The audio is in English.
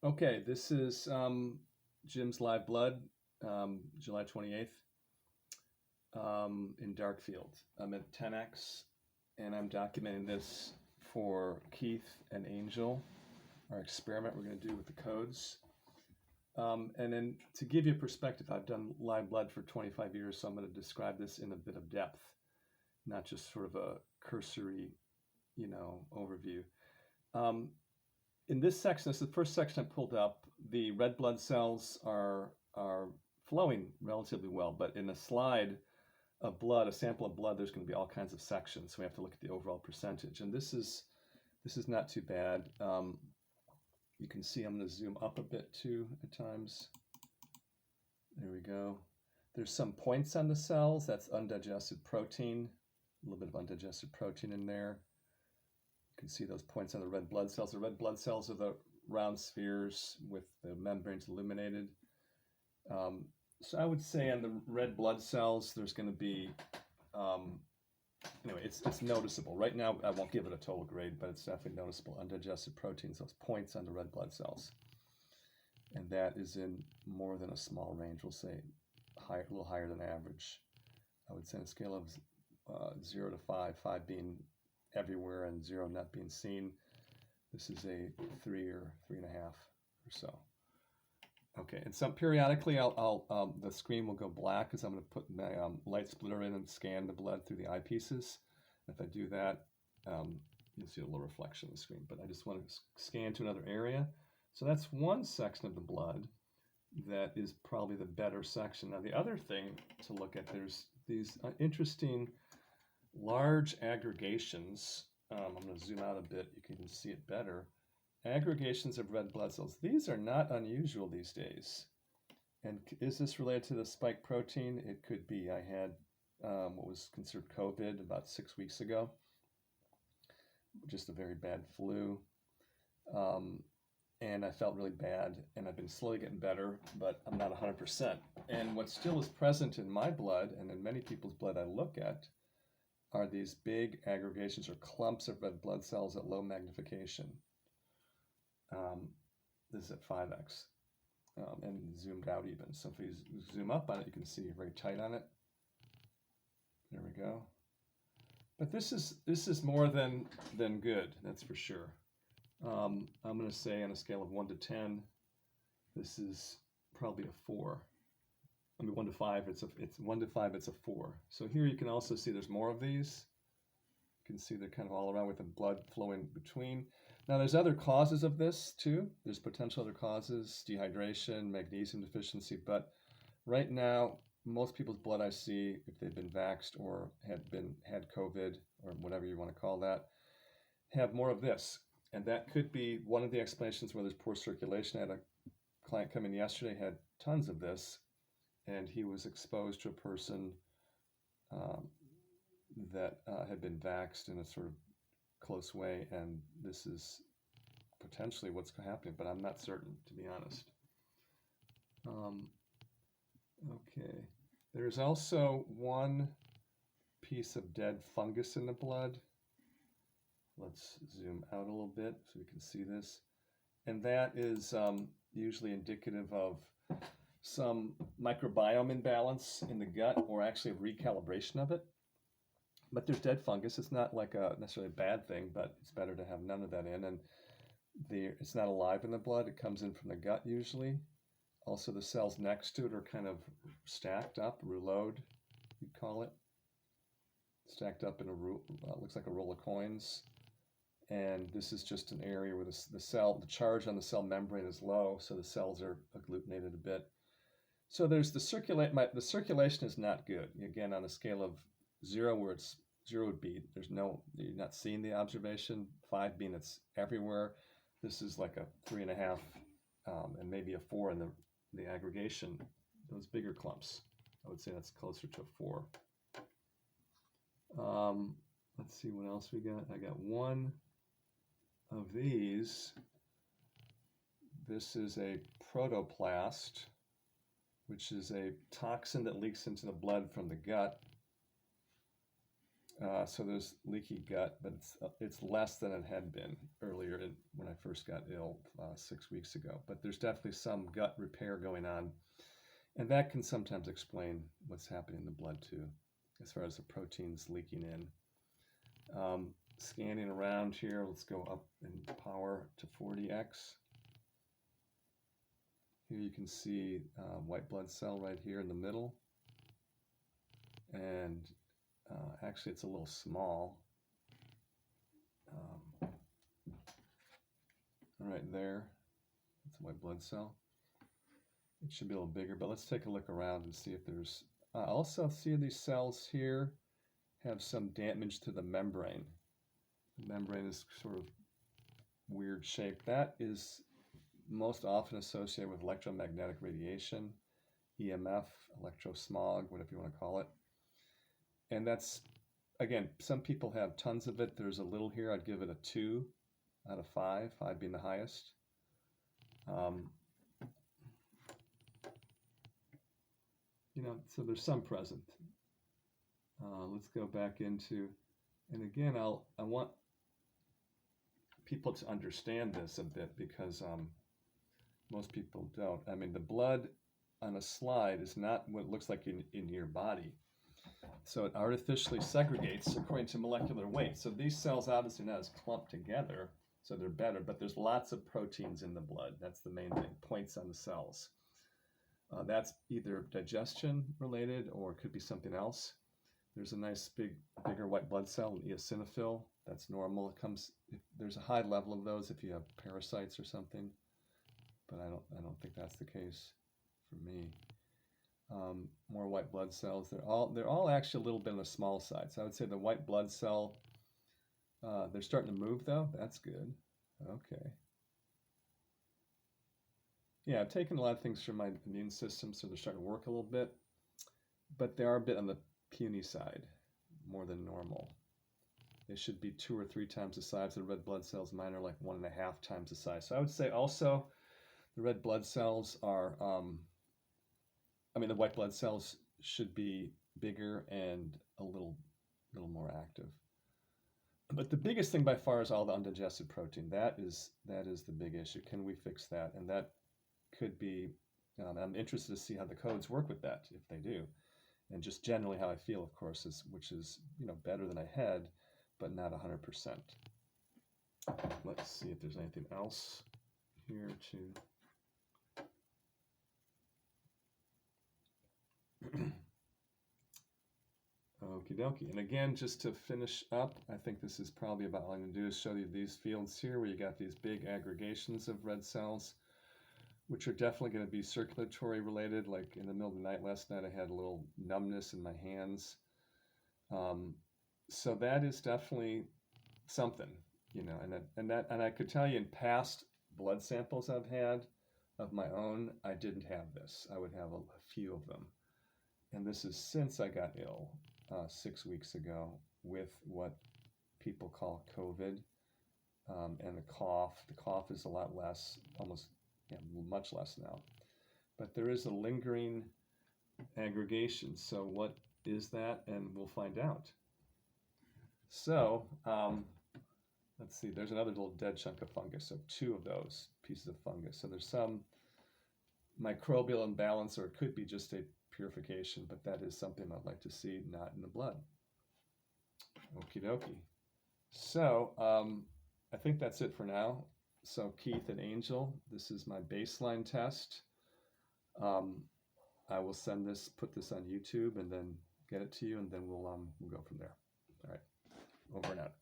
Okay, this is Jim's live blood, July 28th, in Darkfield. I'm at 10x, and I'm documenting this for Keith and Angel, our experiment we're going to do with the codes. And then to give you perspective, I've done live blood for 25 years, so I'm going to describe this in a bit of depth, not just sort of a cursory, overview. Um, in this section, this is the first section I pulled up. The red blood cells are flowing relatively well, but in a slide of blood, a sample of blood, there's going to be all kinds of sections. So we have to look at the overall percentage, and this is not too bad. You can see I'm going to zoom up a bit too at times. There we go. There's some points on the cells. That's undigested protein, a little bit of undigested protein in there. You can see those points on the red blood cells. The red blood cells are the round spheres with the membranes illuminated. So I would say on the red blood cells, there's going to be, anyway, it's noticeable. Right now, I won't give it a total grade, but it's definitely noticeable. Undigested proteins, those points on the red blood cells. And that is in more than a small range. We'll say a little higher than average. I would say on a scale of 0 to 5, 5 being everywhere and 0 not being seen. This is a 3 or 3.5 or so. Okay, and some periodically, the screen will go black because I'm going to put my light splitter in and scan the blood through the eyepieces. If I do that, you'll see a little reflection on the screen. But I just want to scan to another area. So that's one section of the blood that is probably the better section. Now the other thing to look at, there's these interesting large aggregations. I'm going to zoom out a bit. You can see it better. Aggregations of red blood cells. These are not unusual these days. And is this related to the spike protein? It could be. I had what was considered COVID about 6 weeks ago, just a very bad flu. And I felt really bad, and I've been slowly getting better, but I'm not 100%. And what still is present in my blood and in many people's blood I look at are these big aggregations or clumps of red blood cells at low magnification. This is at 5x and zoomed out even. So if we zoom up on it, you can see very tight on it. There we go. But this is more than good, that's for sure. I'm going to say on a scale of 1 to 10, this is probably a 4. I mean, 1 to 5, it's 1 to 5, it's a 4. So here you can also see there's more of these. You can see they're kind of all around with the blood flowing between. Now there's other causes of this too. There's potential other causes, dehydration, magnesium deficiency, but right now, most people's blood I see, if they've been vaxxed or had COVID or whatever you want to call that, have more of this. And that could be one of the explanations where there's poor circulation. I had a client come in yesterday, had tons of this, and he was exposed to a person that had been vaxxed in a sort of close way, and this is potentially what's happening, but I'm not certain, to be honest. Okay, there's also one piece of dead fungus in the blood. Let's zoom out a little bit so we can see this. And that is usually indicative of some microbiome imbalance in the gut, or actually a recalibration of it. But there's dead fungus. It's not like necessarily a bad thing, but it's better to have none of that in. And it's not alive in the blood. It comes in from the gut usually. Also, the cells next to it are kind of stacked up, rouleaued, you'd call it. Stacked up in looks like a roll of coins. And this is just an area where the charge on the cell membrane is low, so the cells are agglutinated a bit. So there's the circulation is not good. Again, on a scale of 0, where it's 0 would be you're not seeing the observation. 5 being it's everywhere. This is like a 3.5, and maybe a 4 in the aggregation. Those bigger clumps, I would say that's closer to a 4. Let's see what else we got. I got one of these. This is a protoplast, which is a toxin that leaks into the blood from the gut. So there's leaky gut, but it's less than it had been earlier when I first got ill 6 weeks ago. But there's definitely some gut repair going on, and that can sometimes explain what's happening in the blood too, as far as the proteins leaking in. Scanning around here, let's go up in power to 40x. Here you can see white blood cell right here in the middle, and actually it's a little small. Right there, it's a white blood cell. It should be a little bigger, but let's take a look around and see if there's... also see these cells here have some damage to the membrane. The membrane is sort of weird shape. That is most often associated with electromagnetic radiation, EMF, electrosmog, whatever you want to call it. And that's, again, some people have tons of it. There's a little here. I'd give it a 2 out of 5, 5 being the highest. So there's some present. Let's go back into, and again, I want people to understand this a bit, because most people don't. I mean, the blood on a slide is not what it looks like in your body. So it artificially segregates according to molecular weight. So these cells obviously not as clumped together, so they're better, but there's lots of proteins in the blood. That's the main thing, points on the cells. That's either digestion related or it could be something else. There's a nice bigger white blood cell, an eosinophil. That's normal. It comes, there's a high level of those if you have parasites or something, but I don't think that's the case for me. More white blood cells. They're all actually a little bit on the small side. So I would say the white blood cell, they're starting to move though. That's good. Okay. Yeah, I've taken a lot of things from my immune system, so they're starting to work a little bit, but they are a bit on the puny side, more than normal. They should be 2 or 3 times the size of the red blood cells. Mine are like 1.5 times the size. So I would say also the red blood cells are, the white blood cells should be bigger and a little more active. But the biggest thing by far is all the undigested protein. That is the big issue. Can we fix that? And that could be, I'm interested to see how the codes work with that, if they do. And just generally how I feel, of course, which is better than I had, but not 100%. Let's see if there's anything else here to... Okie dokie. And again, just to finish up, I think this is probably about all I'm going to do is show you these fields here where you got these big aggregations of red cells, which are definitely going to be circulatory related. Like in the middle of the night last night, I had a little numbness in my hands. So that is definitely something, and I could tell you in past blood samples I've had of my own, I didn't have this. I would have a few of them. And this is since I got ill 6 weeks ago with what people call COVID, and the cough. The cough is a lot less, much less now. But there is a lingering aggregation. So what is that? And we'll find out. So let's see, there's another little dead chunk of fungus. So 2 of those pieces of fungus. So there's some microbial imbalance, or it could be just a purification, but that is something I'd like to see not in the blood. Okie dokie. So I think that's it for now. So Keith and Angel, this is my baseline test. I will put this on YouTube and then get it to you, and then we'll go from there. All right, over and out.